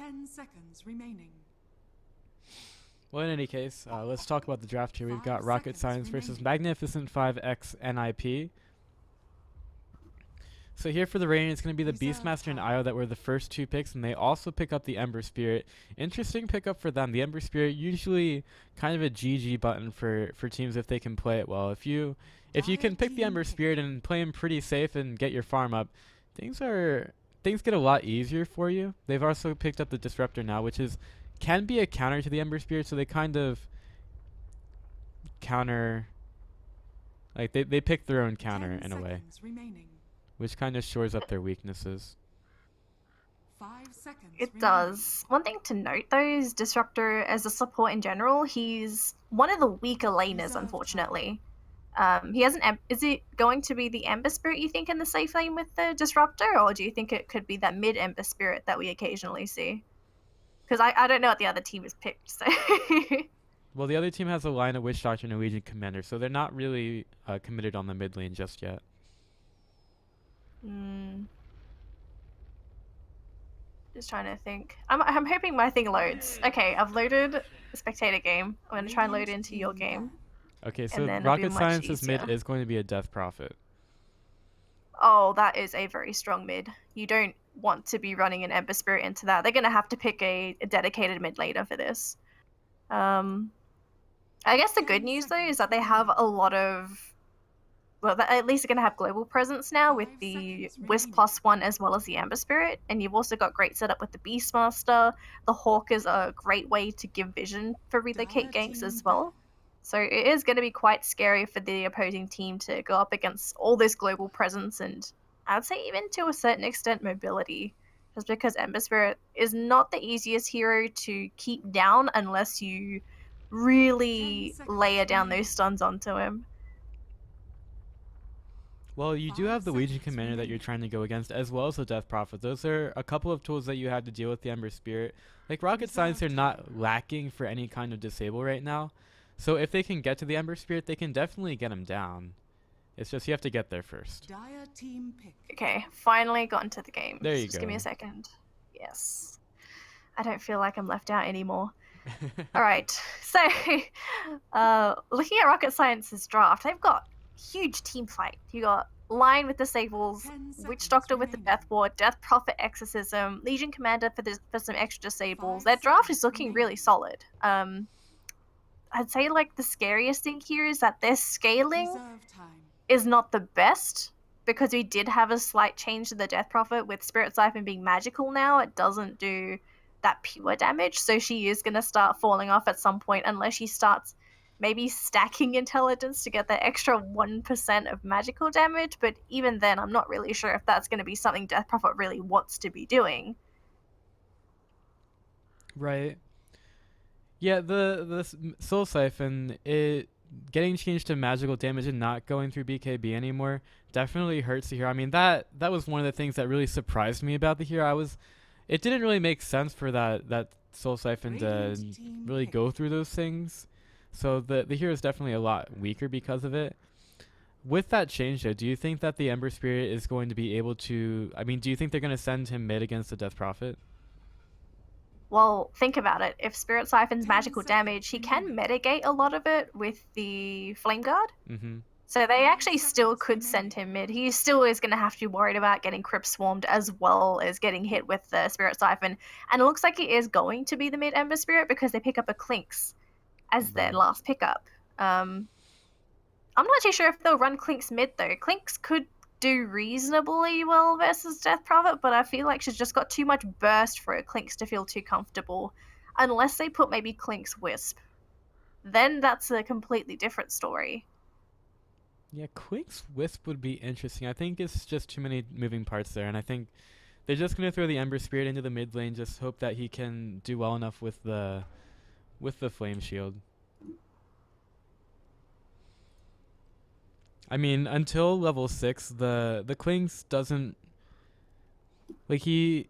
10 seconds remaining. Well, in any case, let's talk about the draft here. We've got 5 Rocket seconds Science versus remaining. Magnificent 5X NIP. So here for the rating, it's going to be the Reserve Beastmaster and time. Io that were the first two picks, and they also pick up the Ember Spirit. Interesting pickup for them. The Ember Spirit usually kind of a GG button for teams if they can play it well. If you Dire can pick the team Ember pick. Spirit and play him pretty safe and get your farm up, things are things get a lot easier for you. They've also picked up the Disruptor now, which is can be a counter to the Ember Spirit, so they kind of counter like they pick their own counter 10 in a way, seconds remaining. which kind of shores up their weaknesses. 5 seconds It remaining. does. One thing to note though is Disruptor as a support in general, he's one of the weaker laners, Reserve unfortunately. He has is it going to be the Ember Spirit you think in the safe lane with the Disruptor, or do you think it could be that mid Ember Spirit that we occasionally see? Because I don't know what the other team has picked, so Well, the other team has a line of Witch Doctor and Norwegian Commander, so they're not really committed on the mid lane just yet. Just trying to think. I'm hoping my thing loads. Okay, I've loaded a spectator game. I'm going to try and load into your game, Okay, and so then it'll be Rocket much Science's mid easier. is going to be a Death Prophet. Oh, that is a very strong mid. You don't want to be running an Ember Spirit into that. They're going to have to pick a dedicated mid laner for this. I guess the good news, though, is that they have a lot of... Well, at least they're going to have global presence now with 5 the seconds Wisp remaining. +1 as well as the Ember Spirit. And you've also got great setup with the Beastmaster. The Hawk is a great way to give vision for relocate Dire ganks team as ban. well. So it is going to be quite scary for the opposing team to go up against all this global presence and I'd say even to a certain extent mobility. Just because Ember Spirit is not the easiest hero to keep down unless you 10 really seconds layer down remaining. those stuns onto him. Well, you do 5 have the Legion seconds Commander that you're remaining. trying to go against, as well as the Death Prophet. Those are a couple of tools that you have to deal with the Ember Spirit. Like, Rocket Science Reserve are time. not lacking for any kind of disable right now. So if they can get to the Ember Spirit, they can definitely get him down. It's just you have to get there first. Dire team pick. Okay, finally got into the game. There you Just give me a go. second. Yes. I don't feel like I'm left out anymore. Alright, so looking at Rocket Science's draft, they've got huge team fight. You got Lion with Disables, 10 Witch seconds Doctor with the remaining. Death Ward, Death Prophet Exorcism, Legion Commander for some extra disables. 5 Their draft seconds is looking remaining. really solid. I'd say like the scariest thing here is that their scaling Reserve time. is not the best because we did have a slight change to the Death Prophet with Spirit Siphon being magical now. It doesn't do that pure damage, so she is going to start falling off at some point unless she starts maybe stacking intelligence to get that extra 1% of magical damage, but even then I'm not really sure if that's going to be something Death Prophet really wants to be doing. Right. Yeah, the Soul Siphon, it getting changed to magical damage and not going through BKB anymore definitely hurts the hero. I mean, that was one of the things that really surprised me about the hero. It didn't really make sense for that Soul Siphon to Radiant team really pick. go through those things. So the hero is definitely a lot weaker because of it. With that change, though, do you think that the Ember Spirit is going to be able to? I mean, do you think they're going to send him mid against the Death Prophet? Well, think about it. If Spirit Siphon's 10 magical seconds damage, he can remaining. mitigate a lot of it with the Flame Guard. Mm-hmm. So they 5 actually still seconds could send remaining. him mid. He still is going to have to be worried about getting Crypt Swarmed as well as getting hit with the Spirit Siphon. And it looks like he is going to be the mid Ember Spirit because they pick up a Clinks as their Right. last pickup. I'm not too sure if they'll run Clinks mid though. Clinks could do reasonably well versus Death Prophet, but I feel like she's just got too much burst for a Clinks to feel too comfortable. Unless they put maybe Clinks Wisp. Then that's a completely different story. Yeah, Quick's Wisp would be interesting. I think it's just too many moving parts there, and I think they're just gonna throw the Ember Spirit into the mid lane. Just hope that he can do well enough with the Flame Shield. I mean, until level 6, the Klings doesn't like he's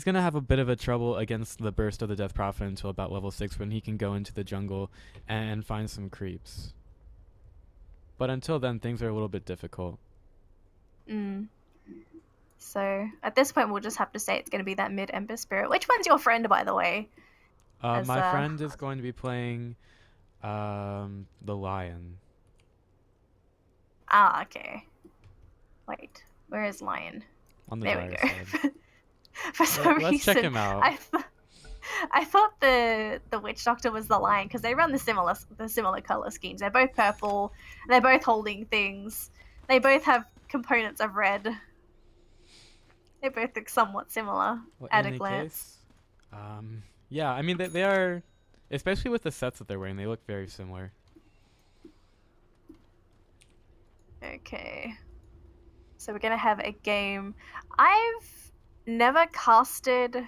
gonna have a bit of a trouble against the burst of the Death Prophet until about level 6 when he can go into the jungle and find some creeps. But until then, things are a little bit difficult. Mm. So at this point, we'll just have to say it's going to be that mid Ember Spirit. Which one's your friend, by the way? My friend is going to be playing the Lion. Ah, okay. Wait, where is Lion? On the There we dire go. side. For some reason, Let's check him out. I thought the Witch Doctor was the Lion because they run the similar color schemes. They're both purple. They're both holding things. They both have components of red. They both look somewhat similar Well, at in a any glance. case, yeah, I mean they are, especially with the sets that they're wearing, they look very similar. Okay. So we're gonna have a game. I've never casted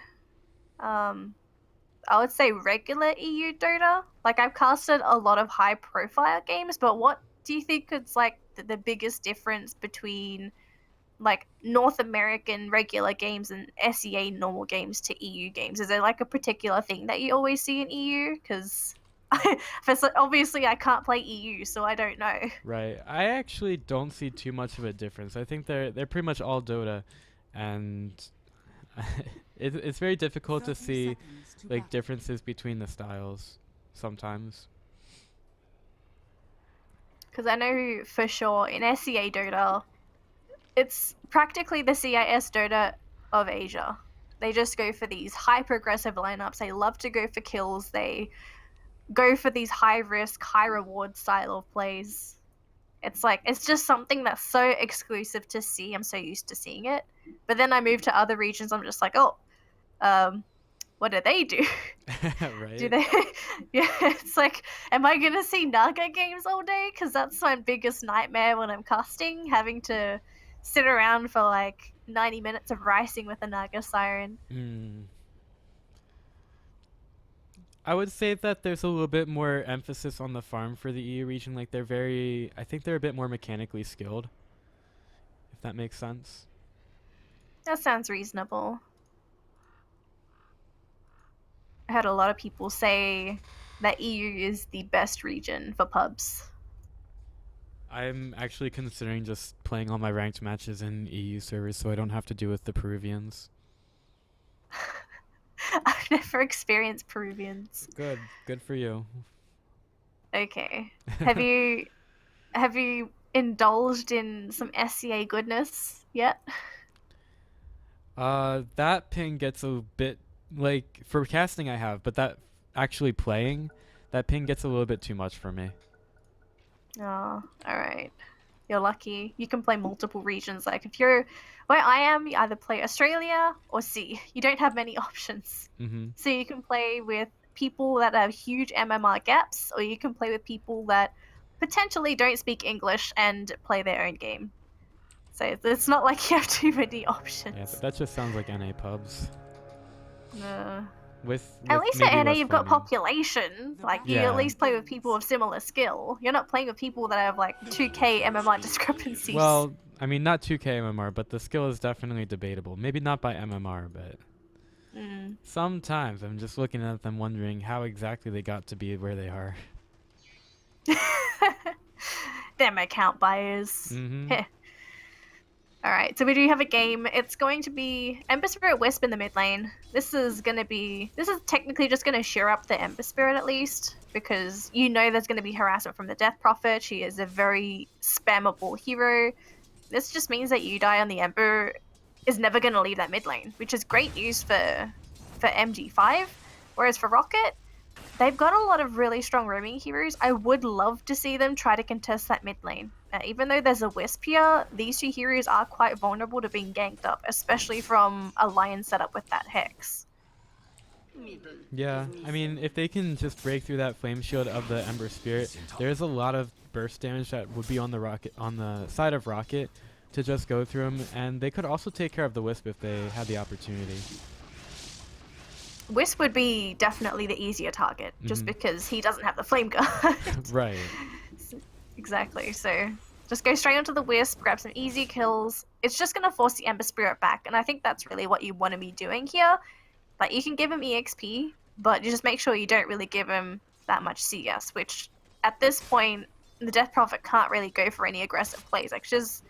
I would say regular EU Dota. Like I've casted a lot of high profile games, but what do you think is like the biggest difference between like North American regular games and SEA normal games to EU games? Is there like a particular thing that you always see in EU? Because obviously I can't play EU, so I don't know. Right. I actually don't see too much of a difference. I think they're pretty much all Dota, and it's very difficult to 30 see seconds to like battle. differences between the styles sometimes. Because I know for sure in SEA Dota, it's practically the CIS Dota of Asia. They just go for these hyper aggressive lineups. They love to go for kills. They go for these high risk, high reward style of plays. It's like it's just something that's so exclusive to see. I'm so used to seeing it. But then I move to other regions. I'm just like, oh, what do they do? Right. Do they? Yeah, it's like, am I gonna see Naga games all day? Because that's my biggest nightmare when I'm casting, having to sit around for like 90 minutes of ricing with a Naga Siren. I would say that there's a little bit more emphasis on the farm for the EU region. Like I think they're a bit more mechanically skilled, if that makes sense. That sounds reasonable. I heard a lot of people say that EU is the best region for pubs. I'm actually considering just playing all my ranked matches in EU servers so I don't have to deal with the Peruvians. I've never experienced Peruvians. Good for you. Okay. Have you indulged in some SCA goodness yet? That ping gets a bit, like, for casting I have, but that actually playing, that ping gets a little bit too much for me. Oh, alright. You're lucky. You can play multiple regions. Like, if you're where I am, you either play Australia or C. You don't have many options. So you can play with people that have huge MMR gaps, or you can play with people that potentially don't speak English and play their own game. So it's not like you have too many options. Yeah, that just sounds like NA pubs. With At least maybe at NA less you've got framing. population. Like, you Yeah. at least play with people of similar skill. You're not playing with people that have, like, 2k MMR discrepancies. Well, I mean, not 2k MMR, but the skill is definitely debatable. Maybe not by MMR, but sometimes I'm just looking at them wondering how exactly they got to be where they are. Them account buyers. Heh. Alright, so we do have a game. It's going to be Ember Spirit Wisp in the mid lane. This is technically just going to shear up the Ember Spirit at least, because you know there's going to be harassment from the Death Prophet. She is a very spammable hero. This just means that you die on the Ember is never going to leave that mid lane, which is great news for MG5. Whereas for Rocket, they've got a lot of really strong roaming heroes. I would love to see them try to contest that mid lane. Even though there's a Wisp here, these two heroes are quite vulnerable to being ganked up, especially from a Lion setup with that Hex. Yeah, I mean, if they can just break through that flame shield of the Ember Spirit, there's a lot of burst damage that would be on the side of Rocket to just go through him, and they could also take care of the Wisp if they had the opportunity. Wisp would be definitely the easier target, just because he doesn't have the flame guard. Right. Exactly, so just go straight onto the Wisp, grab some easy kills. It's just going to force the Ember Spirit back, and I think that's really what you want to be doing here. Like, you can give him EXP, but you just make sure you don't really give him that much CS, which at this point, the Death Prophet can't really go for any aggressive plays. Like, just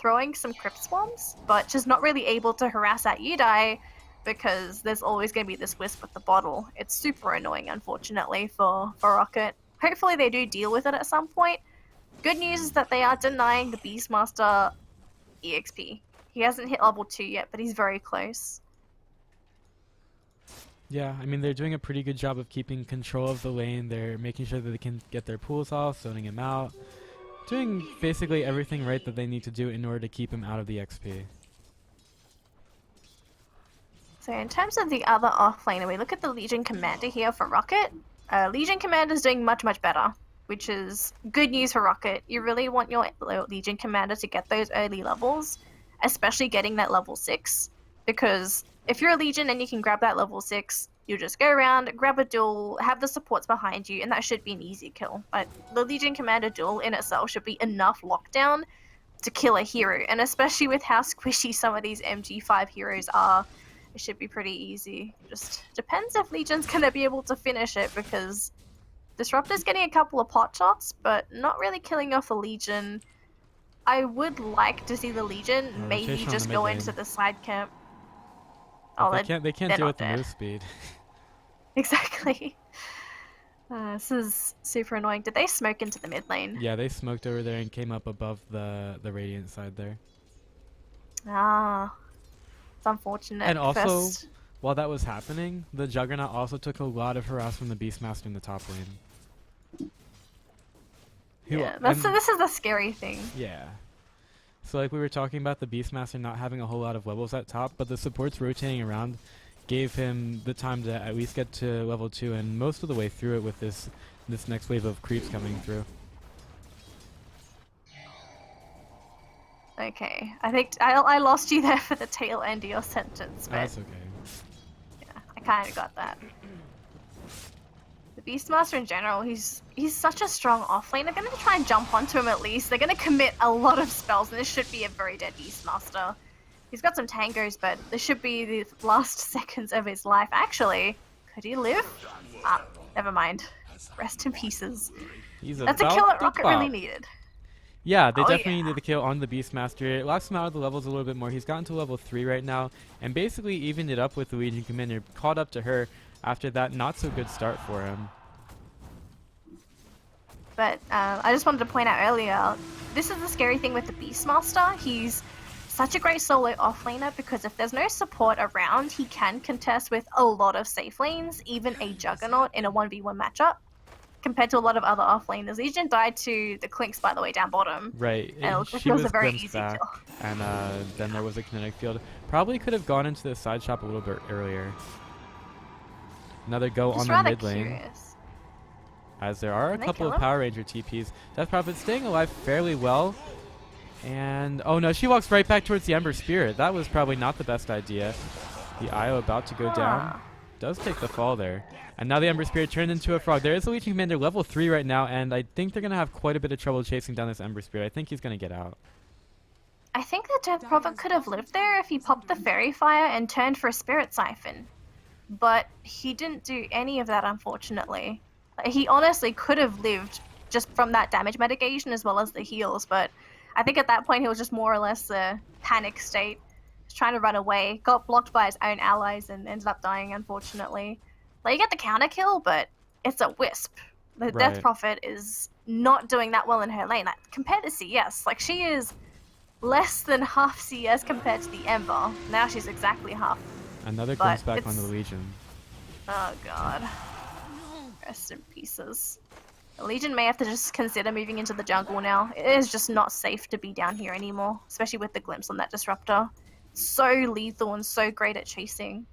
throwing some Crypt Swarms, but just not really able to harass that Udai because there's always going to be this Wisp with the bottle. It's super annoying, unfortunately, for Rocket. Hopefully they do deal with it at some point. Good news is that they are denying the Beastmaster EXP. He hasn't hit level 2 yet, but he's very close. Yeah, I mean, they're doing a pretty good job of keeping control of the lane. They're making sure that they can get their pools off, zoning him out. Doing basically everything right that they need to do in order to keep him out of the XP. So in terms of the other offlaner, we look at the Legion Commander here for Rocket. Legion Commander is doing much, much better, which is good news for Rocket. You really want your Legion Commander to get those early levels, especially getting that level 6, because if you're a Legion and you can grab that level 6, you just go around, grab a duel, have the supports behind you, and that should be an easy kill. But the Legion Commander duel in itself should be enough lockdown to kill a hero, and especially with how squishy some of these MG5 heroes are, it should be pretty easy. Just depends if Legion's gonna be able to finish it, because Disruptor's getting a couple of pot shots, but not really killing off a Legion. I would like to see the Legion maybe rotation on just the go mid into lane. the side camp. But they can't they're deal not with the dead. move speed. Exactly. This is super annoying. Did they smoke into the mid lane? Yeah, they smoked over there and came up above the Radiant side there. Ah, it's unfortunate. And also, First, while that was happening, the Juggernaut also took a lot of harass from the Beastmaster in the top lane. yeah, this is the scary thing. Yeah. So like we were talking about the Beastmaster not having a whole lot of levels at top, but the supports rotating around gave him the time to at least get to level 2 and most of the way through it with this next wave of creeps coming through. Okay, I think I lost you there for the tail end of your sentence, but That's okay. yeah, I kind of got that. The Beastmaster in general, he's such a strong offlane. They're going to try and jump onto him at least. They're going to commit a lot of spells, and this should be a very dead Beastmaster. He's got some tangos, but this should be the last seconds of his life. Actually, could he live? Ah, never mind. Rest in pieces. That's a kill that Rocket really needed. Yeah, they Oh, definitely yeah. needed the kill on the Beastmaster. It locks him out of the levels a little bit more. He's gotten to level 3 right now, and basically evened it up with the Legion Commander. Caught up to her after that not so good start for him. But I just wanted to point out earlier, this is the scary thing with the Beastmaster. He's such a great solo offlaner because if there's no support around, he can contest with a lot of safe lanes, even a Juggernaut in a 1v1 matchup, compared to a lot of other offlaners. Legion died to the Clinks, by the way, down bottom. Right. And it looked like She it was was a very glimpsed easy back, kill. and then there was a kinetic field. Probably could have gone into the side shop a little bit earlier. Another go Just on the rather mid lane. curious. As there are a Can they couple kill of him? Power Ranger TPs. Death Prophet staying alive fairly well. And, oh no, she walks right back towards the Ember Spirit. That was probably not the best idea. The Io about to go down. Ah. Does take the fall there. And now the Ember Spirit turned into a frog. There is a Legion Commander level 3 right now, and I think they're going to have quite a bit of trouble chasing down this Ember Spirit. I think he's going to get out. I think the Death Prophet could have lived there if he popped the Fairy Fire and turned for a Spirit Siphon. But he didn't do any of that, unfortunately. Like, he honestly could have lived just from that damage mitigation as well as the heals, but I think at that point he was just more or less a panic state. He's trying to run away, got blocked by his own allies and ended up dying, unfortunately. Like, you get the counter kill, but it's a Wisp. The Death Right. Prophet is not doing that well in her lane. Like, compared to CS, like, she is less than half CS compared to the Ember. Now she's exactly half. Another But glimpse back on it's- the Legion. Oh god. Rest in pieces. The Legion may have to just consider moving into the jungle now. It is just not safe to be down here anymore, especially with the glimpse on that Disruptor. So lethal and so great at chasing.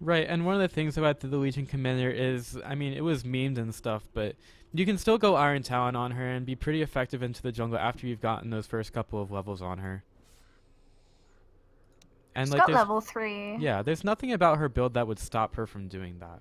Right, and one of the things about the Legion Commander is, I mean, it was memed and stuff, but you can still go Iron Talon on her and be pretty effective into the jungle after you've gotten those first couple of levels on her. And She's like, got there's, level 3. yeah, there's nothing about her build that would stop her from doing that.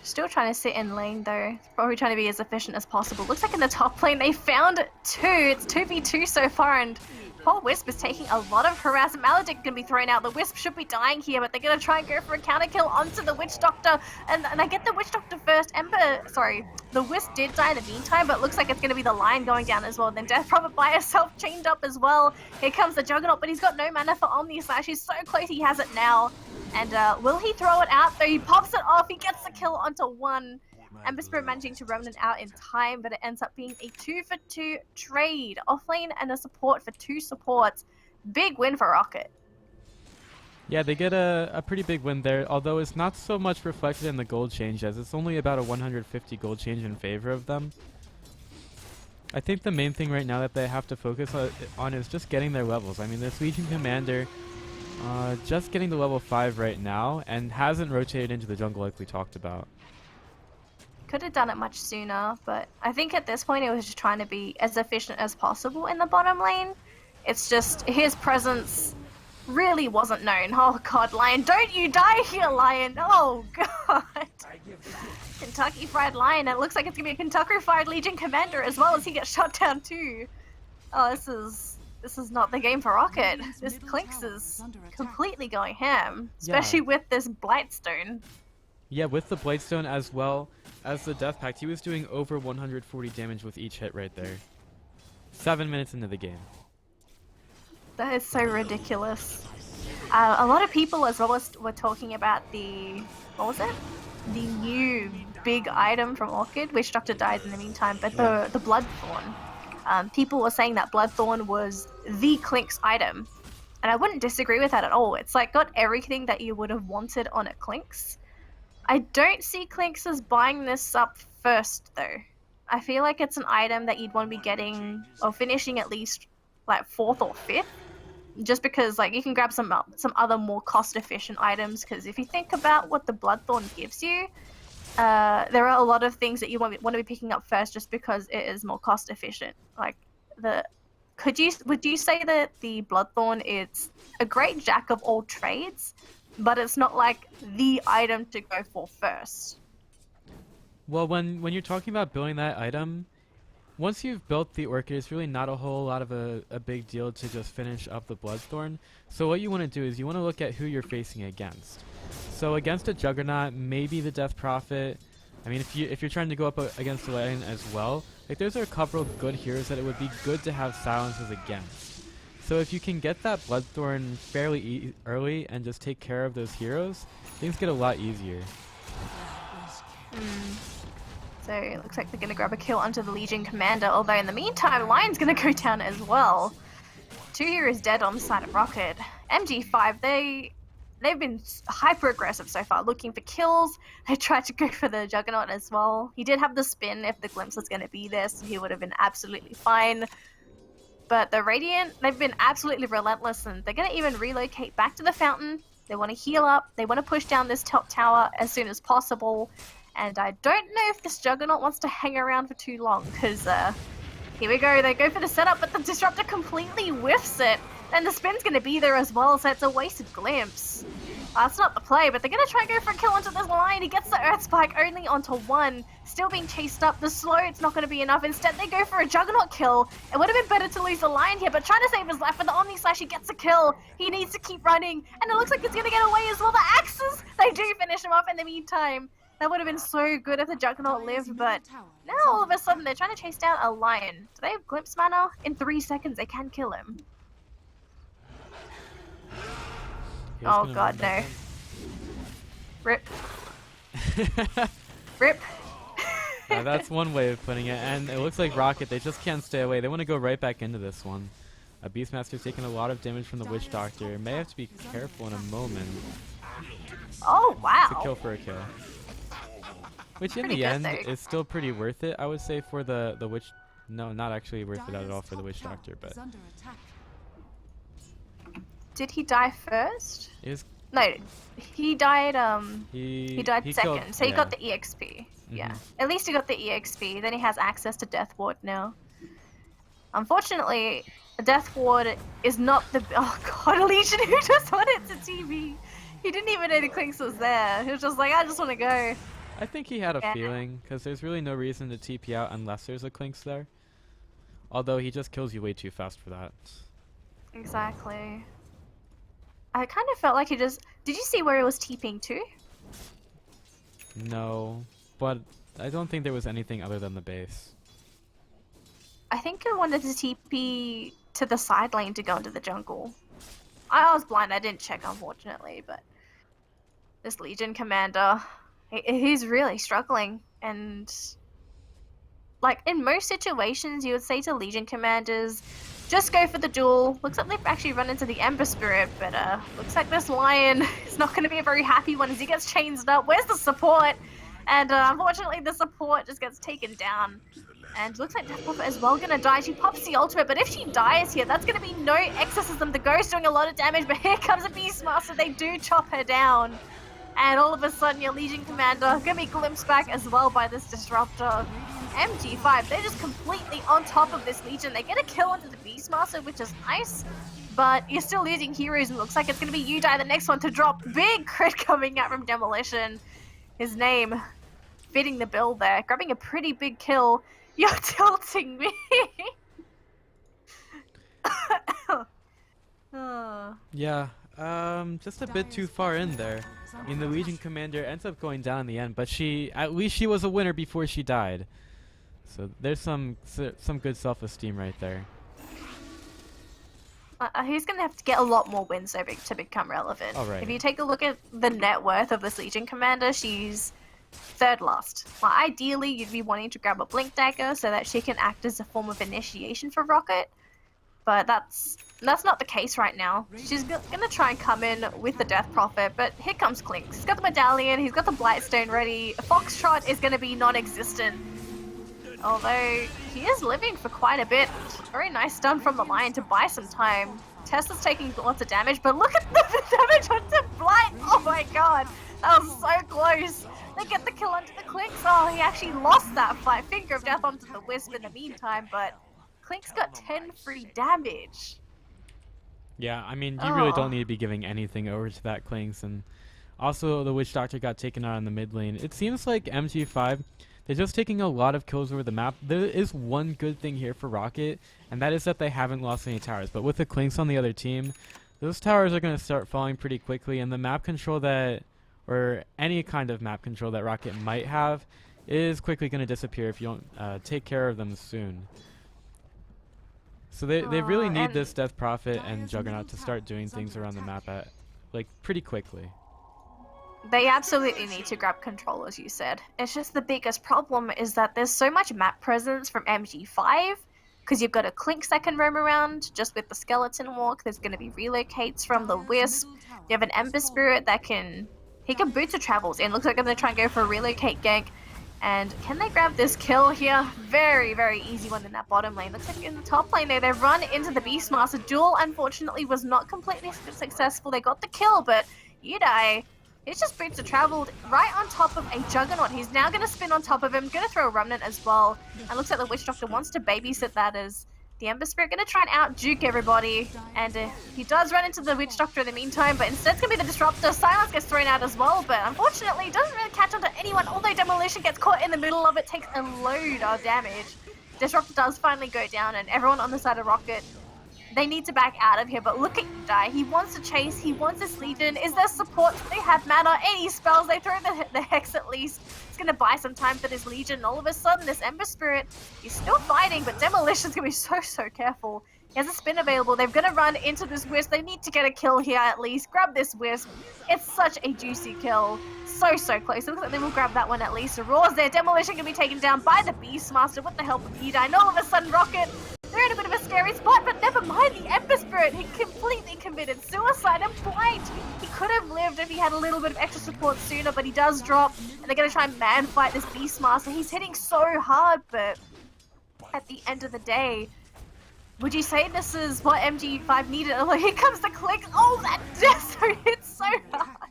Still trying to sit in lane though. Probably trying to be as efficient as possible. Looks like in the top lane they found 2. It's 2v2 so far, and Poor Wisp is taking a lot of harassment. Maledict can be thrown out. The Wisp should be dying here, but they're going to try and go for a counter kill onto the Witch Doctor. And I get the Witch Doctor first. The Wisp did die in the meantime, but it looks like it's going to be the Lion going down as well. And then Death Prophet by herself chained up as well. Here comes the Juggernaut, but he's got no mana for Omni Slash. He's so close, he has it now. And will he throw it out? Though he pops it off. He gets the kill onto one. Ember Spirit managing to Remnant out in time, but it ends up being a 2-for-2 trade. Offlane and a support for 2 supports. Big win for Rocket. Yeah, they get a pretty big win there, although it's not so much reflected in the gold change, as it's only about a 150 gold change in favor of them. I think the main thing right now that they have to focus on is just getting their levels. I mean, this Legion Commander just getting to level 5 right now, and hasn't rotated into the jungle like we talked about. Could have done it much sooner, but I think at this point it was just trying to be as efficient as possible in the bottom lane. It's just his presence really wasn't known. Oh god, Lion, don't you die here, Lion! Oh god! Kentucky Fried Lion, and it looks like it's gonna be a Kentucky Fried Legion Commander as well as he gets shot down too. Oh, this is not the game for Rocket. This Clinks is completely going ham, especially with this Blightstone. Yeah, with the Blightstone as well as the Death Pact, he was doing over 140 damage with each hit right there. 7 minutes into the game. That is so ridiculous. A lot of people as well were talking about the, what was it? The new big item from Orchid, Witch Doctor dies in the meantime, but the Bloodthorn. People were saying that Bloodthorn was the Clinks item. And I wouldn't disagree with that at all. It's like got everything that you would have wanted on a Clinks. I don't see Clinks as buying this up first though. I feel like it's an item that you'd want to be getting or finishing at least like 4th or 5th. Just because like you can grab some other more cost efficient items, because if you think about what the Bloodthorn gives you, there are a lot of things that you want to be picking up first just because it is more cost efficient. Like would you say that the Bloodthorn is a great jack of all trades, but it's not like the item to go for first? Well, when you're talking about building that item, once you've built the Orchid, it's really not a whole lot of a big deal to just finish up the Bloodthorn. So what you want to do is you want to look at who you're facing against. So against a Juggernaut, maybe the Death Prophet. I mean, if you're trying to go up against the Lion as well, like those are a couple of good heroes that it would be good to have silences against. So if you can get that Bloodthorn fairly early and just take care of those heroes, things get a lot easier. So it looks like they're going to grab a kill onto the Legion Commander, although in the meantime, Lion's going to go down as well. 2 heroes dead on the side of Rocket. MG5, they've been hyper aggressive so far, looking for kills. They tried to go for the Juggernaut as well. He did have the spin if the Glimpse was going to be there, so he would have been absolutely fine. But the Radiant, they've been absolutely relentless, and they're going to even relocate back to the fountain. They want to heal up. They want to push down this top tower as soon as possible. And I don't know if this Juggernaut wants to hang around for too long, because here we go. They go for the setup, but the Disruptor completely whiffs it. And the spin's going to be there as well, so it's a wasted glimpse. That's not the play, but they're going to try and go for a kill onto this Lion. He gets the Earth Spike only onto one. Still being chased up. The slow, it's not going to be enough. Instead, they go for a Juggernaut kill. It would have been better to lose the Lion here, but trying to save his life with the Omni Slash, he gets a kill. He needs to keep running, and it looks like he's going to get away as well. The Axes, they do finish him off in the meantime. That would have been so good if the Juggernaut lived, but now all of a sudden they're trying to chase down a Lion. Do they have Glimpse mana? In 3 seconds, they can kill him. Oh god, no. Rip. Rip. Yeah, that's one way of putting it, and it looks like Rocket, they just can't stay away. They want to go right back into this one. Beastmaster's taking a lot of damage from the Witch Doctor. May have to be careful in a moment. Oh, wow. It's a kill for a kill. Which in the end is still pretty worth it, I would say, for the Witch... No, not actually worth it at all for the Witch Doctor, but... Did he die first? No, he died, he died second, so he got the EXP. Yeah, at least he got the EXP, then he has access to Death Ward now. Unfortunately, Death Ward is not the... Oh god, Legion, who just wanted to TV? He didn't even know the Clinks was there. He was just like, I just want to go. I think he had a feeling, because there's really no reason to TP out unless there's a Clinks there. Although he just kills you way too fast for that. Exactly. I kind of felt like he just... Did you see where he was TPing to? No, but I don't think there was anything other than the base. I think I wanted to TP to the side lane to go into the jungle. I was blind, I didn't check unfortunately, but this Legion commander, he's really struggling. And like in most situations you would say to Legion commanders, just go for the duel. Looks like they've actually run into the Ember Spirit, but looks like this Lion is not going to be a very happy one as he gets changed up. Where's the support? And unfortunately the support just gets taken down. And looks like Death Prophet as well gonna die. She pops the ultimate, but if she dies here, that's gonna be no exorcism. The Ghost doing a lot of damage, but here comes a Beastmaster. They do chop her down. And all of a sudden, your Legion Commander gonna be glimpsed back as well by this Disruptor. MG5, they're just completely on top of this Legion. They get a kill onto the Beastmaster, which is nice. But you're still losing heroes, and looks like it's gonna be Udai, the next one to drop. Big crit coming out from Demolition. His name fitting the bill there, grabbing a pretty big kill. You're tilting me. Yeah, just a bit too far in there. I mean, the Legion commander ends up going down in the end, but at least she was a winner before she died. So there's some good self-esteem right there. He's gonna have to get a lot more wins to become relevant. All right. If you take a look at the net worth of this Legion commander, she's third last. Well, ideally, you'd be wanting to grab a Blink Dagger so that she can act as a form of initiation for Rocket. But that's not the case right now. She's gonna try and come in with the Death Prophet, but here comes Clinks. He's got the Medallion, he's got the Blightstone ready. Foxtrot is gonna be non-existent. Although, he is living for quite a bit. Very nice stun from the Lion to buy some time. Tesla's taking lots of damage, but look at the damage onto Blight! Oh my god! That was so close! They get the kill onto the Clinks. Oh, he actually lost that fight. Finger of Death onto the Wisp in the meantime, but Clinks got 10 free damage. Yeah, I mean, you really don't need to be giving anything over to that Clinks, and also the Witch Doctor got taken out in the mid lane. It seems like MG5, they're just taking a lot of kills over the map. There is one good thing here for Rocket, and that is that they haven't lost any towers. But with the Clinks on the other team, those towers are going to start falling pretty quickly, and the map control or any kind of map control that Rocket might have is quickly going to disappear if you don't take care of them soon. So they really need this Death Prophet and Juggernaut to start doing things around the map pretty quickly. They absolutely need to grab control, as you said. It's just the biggest problem is that there's so much map presence from MG5, because you've got a Clinks that can roam around, just with the Skeleton Walk. There's going to be relocates from the Wisp. You have an Ember Spirit that can boots of travels in. Looks like I'm going to try and go for a relocate gank. And can they grab this kill here? Very, very easy one in that bottom lane. Looks like in the top lane there, they run into the Beastmaster. Duel, unfortunately, was not completely successful. They got the kill, but Udai, it's just boots of traveled right on top of a Juggernaut. He's now going to spin on top of him, going to throw a Remnant as well. And looks like the Witch Doctor wants to babysit that as the Ember Spirit going to try and out-juke everybody. And he does run into the Witch Doctor in the meantime, but instead it's going to be the Disruptor. Silence gets thrown out as well, but unfortunately doesn't really catch onto anyone, although Demolition gets caught in the middle of it, takes a load of damage. Disruptor does finally go down, and everyone on the side of Rocket, they need to back out of here, but look at Udai. He wants to chase, he wants this Legion. Is there support? They have mana, any spells, they throw the Hex at least. It's gonna buy some time for this Legion. All of a sudden, this Ember Spirit, he's still fighting, but Demolition's gonna be so careful. He has a spin available. They're gonna run into this Wisp. They need to get a kill here at least. Grab this Wisp. It's such a juicy kill. So close. It looks like they will grab that one at least. Aurora's there. Demolition can be taken down by the Beastmaster with the help of Udai. And all of a sudden, Rocket, they're in a bit of a scary spot, but never mind, the Ember Spirit, he completely committed suicide and blind. He could have lived if he had a little bit of extra support sooner, but he does drop, and they're going to try and man fight this Beastmaster. He's hitting so hard, but at the end of the day, would you say this is what MG5 needed? Oh, here comes the click. Oh, that Death hits so hard.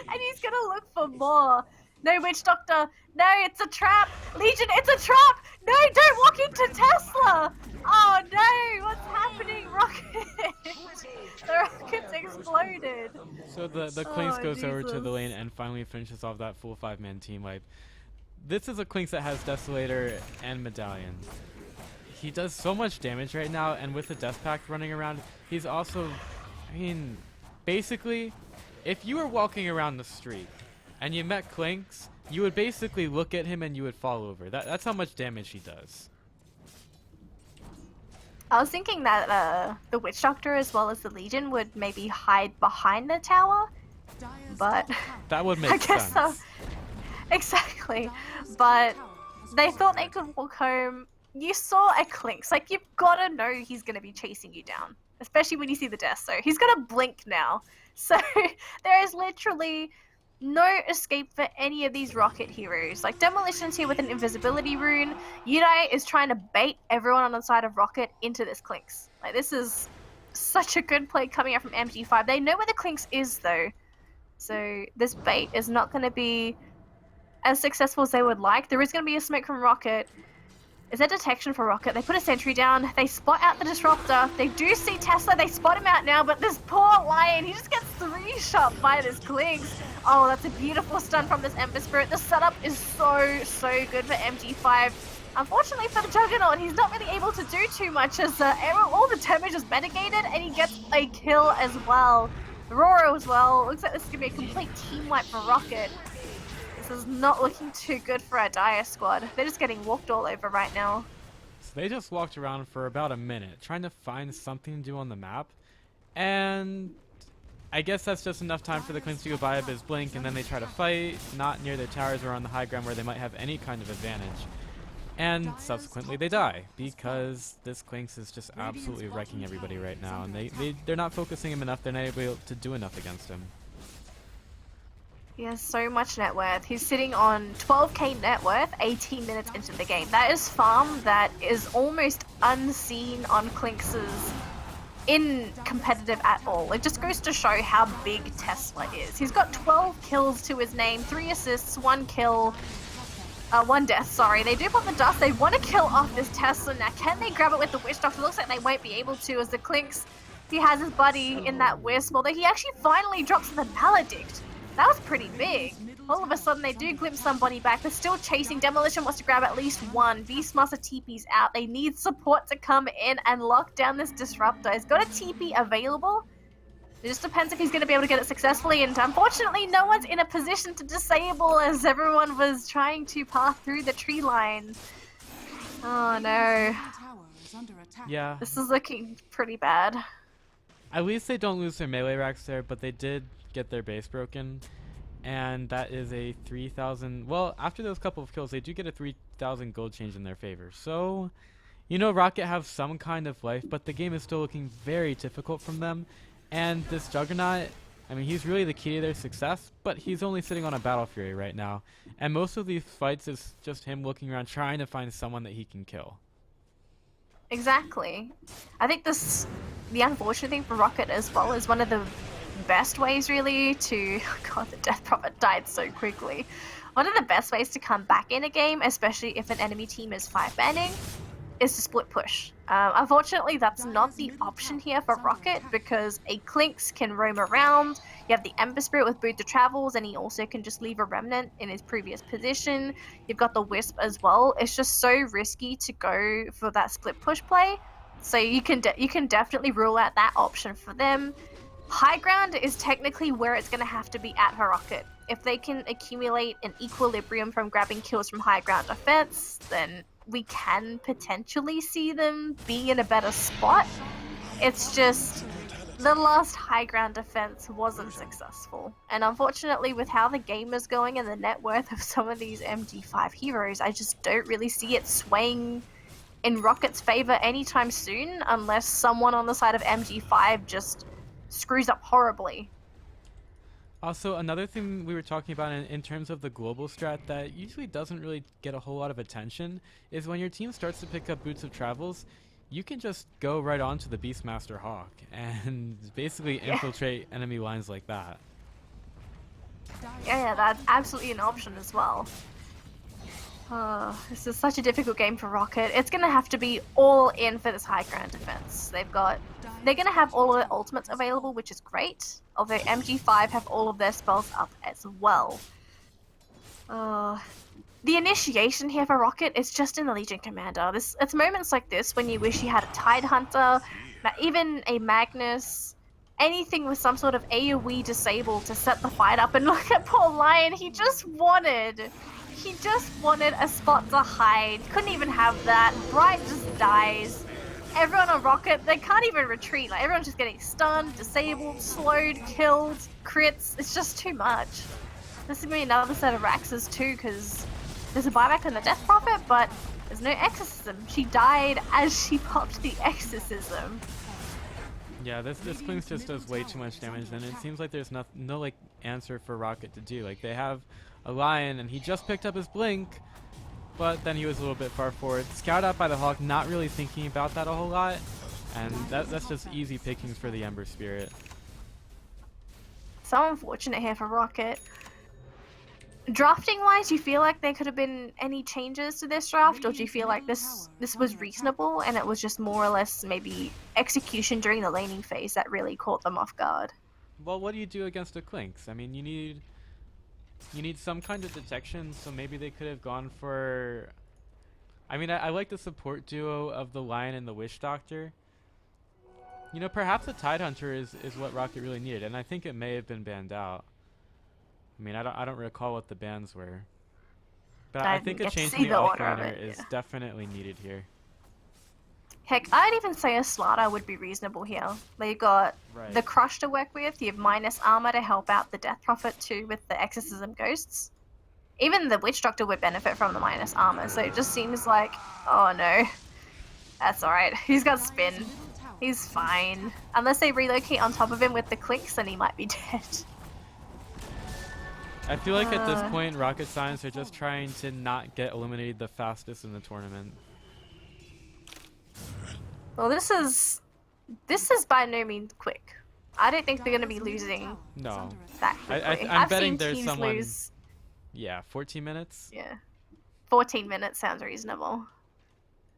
And he's going to look for more. No, Witch Doctor. No, it's a trap. Legion, it's a trap. No, don't walk into Tesla. Oh, no. What's happening? Rocket. The rocket's exploded. So the Clinks goes over to the lane and finally finishes off that full 5-man team wipe. This is a Clinks that has Desolator and Medallion. he does so much damage right now, and with the Death Pact running around, he's also, I mean, basically, if you were walking around the street and you met Clinks, you would basically look at him and you would fall over. That's how much damage he does. I was thinking that the Witch Doctor as well as the Legion would maybe hide behind the tower, Dire's but top tower That would make I guess sense. so. Exactly. Dire's But top tower has they thought fallen. they could walk home. You saw a Clinks. Like, you've got to know he's going to be chasing you down, especially when you see the death. So he's going to blink now. So there is literally no escape for any of these rocket heroes. Like, Demolition's here with an invisibility rune. Yudai is trying to bait everyone on the side of Rocket into this Clinks. Like, this is such a good play coming out from MG5. They know where the Clinks is, though. So this bait is not going to be as successful as they would like. There is going to be a smoke from Rocket. Is there detection for Rocket? They put a sentry down. They spot out the Disruptor. They do see Tesla. They spot him out now, but this poor Lion, he just gets 3-shot by this Clinks. Oh, that's a beautiful stun from this Ember Spirit. The setup is so good for MG5. Unfortunately for the Juggernaut, he's not really able to do too much as all the damage is mitigated, and he gets a kill as well. Aurora as well. Looks like this is going to be a complete team wipe for Rocket. This is not looking too good for our Dire squad. They're just getting walked all over right now. So they just walked around for about a minute trying to find something to do on the map, and I guess that's just enough time for the Clinks to go by a Biz Blink, and then they try to fight, not near their towers or on the high ground where they might have any kind of advantage. And subsequently they die, because this Clinks is just absolutely wrecking everybody right now, and they're not focusing him enough, they're not able to do enough against him. He has so much net worth. He's sitting on 12k net worth 18 minutes into the game. That is farm that is almost unseen on Clinks's in competitive at all. It just goes to show how big Tesla is. He's got 12 kills to his name, 3 assists, 1 kill, 1 death, sorry. They do pop the dust. They want to kill off this Tesla. Now, can they grab it with the Witch Doctor? Looks like they won't be able to, as the Clinks, he has his buddy in that Wisp, although he actually finally drops the Maledict. That was pretty big. All of a sudden, they do glimpse somebody back. They're still chasing. Demolition wants to grab at least one. Beastmaster TP's out. They need support to come in and lock down this Disruptor. He's got a TP available. It just depends if he's going to be able to get it successfully. And unfortunately, no one's in a position to disable as everyone was trying to pass through the tree line. Oh no. Middle tower is under attack. Yeah, This is looking pretty bad. at least they don't lose their melee racks there, but they did get their base broken, and that is a 3,000. Well, after those couple of kills, they do get a 3,000 gold change in their favor. So, you know, Rocket have some kind of life, but the game is still looking very difficult from them. And this Juggernaut, I mean, he's really the key to their success, but he's only sitting on a Battle Fury right now, and most of these fights is just him looking around trying to find someone that he can kill. Exactly. I think the unfortunate thing for Rocket as well is one of the best ways really to, God, the Death Prophet died so quickly. One of the best ways to come back in a game, especially if an enemy team is 5-banning, is to split push. Unfortunately, that's not the option here for Rocket because a Clinks can roam around. You have the Ember Spirit with Boot to Travels, and he also can just leave a Remnant in his previous position. You've got the Wisp as well. It's just so risky to go for that split push play. So you can definitely rule out that option for them. High ground is technically where it's going to have to be at for Rocket. If they can accumulate an equilibrium from grabbing kills from high ground defense, then we can potentially see them being in a better spot. It's just the last high ground defense wasn't successful. And unfortunately, with how the game is going and the net worth of some of these MG5 heroes, I just don't really see it swaying in Rocket's favor anytime soon unless someone on the side of MG5 just screws up horribly. Also, another thing we were talking about in terms of the global strat that usually doesn't really get a whole lot of attention is when your team starts to pick up Boots of Travels, you can just go right on to the Beastmaster Hawk and basically infiltrate enemy lines like that. Yeah, that's absolutely an option as well. This is such a difficult game for Rocket. It's going to have to be all in for this high ground defense. They're going to have all of their ultimates available, which is great. Although MG5 have all of their spells up as well. the initiation here for Rocket is just in the Legion Commander. It's moments like this when you wish you had a Tide Hunter, even a Magnus, anything with some sort of AoE disable to set the fight up. And look at poor Lion, he just wanted a spot to hide. Couldn't even have that. Bright just dies. Everyone on Rocket, they can't even retreat. Like, everyone's just getting stunned, disabled, slowed, killed, crits. It's just too much. This is going to be another set of Raxes too, because there's a buyback on the Death Prophet, but there's no Exorcism. She died as she popped the Exorcism. Yeah, this Clinkz just does way too much damage, and it seems like there's no like answer for Rocket to do. Like, they have a Lion, and he just picked up his Blink, but then he was a little bit far forward. Scout out by the Hawk, not really thinking about that a whole lot, and that's just easy pickings for the Ember Spirit. So unfortunate here for Rocket. Drafting wise, do you feel like there could have been any changes to this draft, or do you feel like this was reasonable and it was just more or less maybe execution during the laning phase that really caught them off guard? Well, what do you do against a Clinkz? I mean, you need some kind of detection, so maybe they could have gone for... I mean, I like the support duo of the Lion and the Wish Doctor. You know, perhaps a Tide Hunter is what Rocket really needed, and I think it may have been banned out. I mean, I don't recall what the bans were. But I think a change in the offlaner is definitely needed here. Heck, I'd even say a Slaughter would be reasonable here. They got the Crush to work with, you have minus armor to help out the Death Prophet too with the Exorcism Ghosts. Even the Witch Doctor would benefit from the minus armor, so it just seems like, oh no. That's alright, he's got spin. He's fine. Unless they relocate on top of him with the clicks, then he might be dead. I feel like at this point, Rocket Science are just trying to not get eliminated the fastest in the tournament. Well, this is by no means quick. I don't think they're going to be losing No. that quickly. I'm I've betting seen there's teams someone... lose. Yeah, 14 minutes? Yeah. 14 minutes sounds reasonable.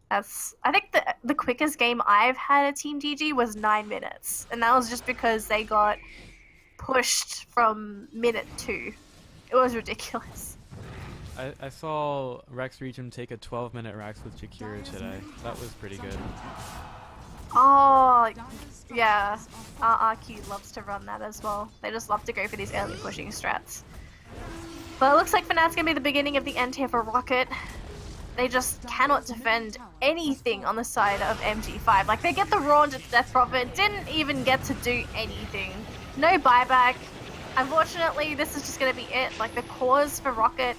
I think the quickest game I've had at Team GG was 9 minutes. And that was just because they got pushed from minute 2. It was ridiculous. I saw Rex Regent take a 12-minute Rax with Jakira today. That was pretty good. Oh, yeah. RRQ loves to run that as well. They just love to go for these early pushing strats. But it looks like for now it's going to be the beginning of the end here for Rocket. They just cannot defend anything on the side of MG5. Like, they get the Raw into Death Prophet, didn't even get to do anything. No buyback. Unfortunately, this is just going to be it. Like, the cores for Rocket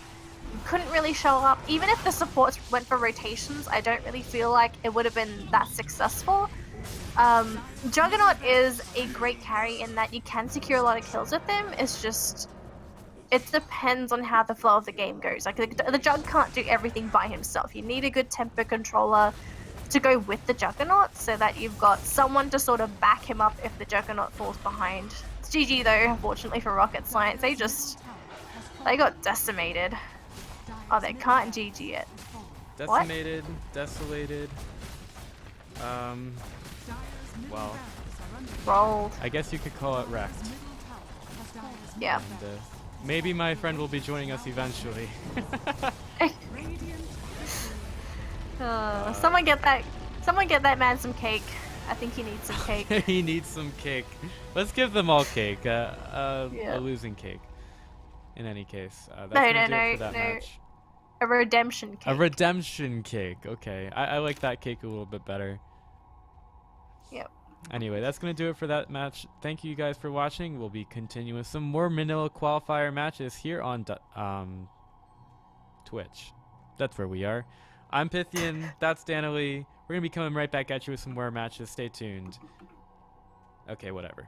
couldn't really show up. Even if the supports went for rotations, I don't really feel like it would have been that successful. Juggernaut is a great carry in that you can secure a lot of kills with him. It's just... it depends on how the flow of the game goes. Like, the Jug can't do everything by himself. You need a good tempo controller to go with the Juggernaut so that you've got someone to sort of back him up if the Juggernaut falls behind. It's GG though, unfortunately for Rocket Science. They got decimated. Oh, they can't GG it. Decimated, desolated. Well, rolled. I guess you could call it wrecked. Yeah. And, maybe my friend will be joining us eventually. Someone get that man some cake. I think he needs some cake. He needs some cake. Let's give them all cake. A losing cake. In any case, that's gonna do it for that match. A redemption cake. A redemption cake. Okay, I like that cake a little bit better. Yep. Anyway, that's going to do it for that match. Thank you guys for watching. We'll be continuing some more Manila qualifier matches here on Twitch. That's where we are. I'm Pythian. That's Danalee. We're going to be coming right back at you with some more matches. Stay tuned. Okay, whatever.